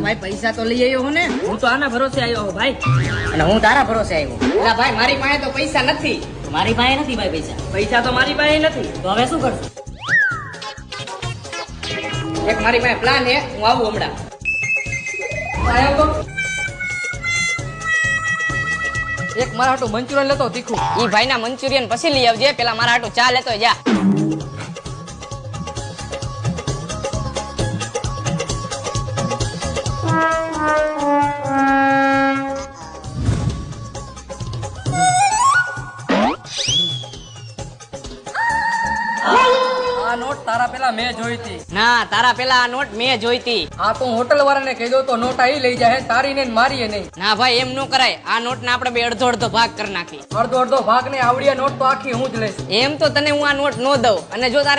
ભાઈ પૈસા તો લઈ આવ્યો હું ને. હું તો આના ભરોસે આવ્યો હું ભાઈ. અને હું તારા ભરોસે આવ્યો. એટલે ભાઈ મારી પાસે તો પૈસા નથી. મારી પાસે નથી ભાઈ પૈસા. પૈસા તો મારી પાસે નથી. તો હવે શું કરશું? એક મારી પાસે પ્લાન હે, હું આવું હમણાં. એક મારા હાટું મંચુરિયન લેતો તીખું. ઈ ભાઈના મંચુરિયન પછી લઈ આવજે, પેલા મારા હાટું ચા લેતો જા. આ નોટ તારા પેલા મેં જોઈ હતી. ના, તારા પેલા આ નોટ મેં જોઈતી. આ તો હોટલ વાળાને કહી દો તો નોટ આઈ લઈ જાય, તારી ને મારી નહીં. ના ભાઈ, એમ નો કરાય. આ નોટ ને આપણે બે અડધો અડધો ભાગ કરી નાખી. અડધો અડધો ભાગ ને આવડિયા નોટ તો આખી હું જ લઈશ. એમ તો તને હું આ નોટ નો દઉં, અને જો તારે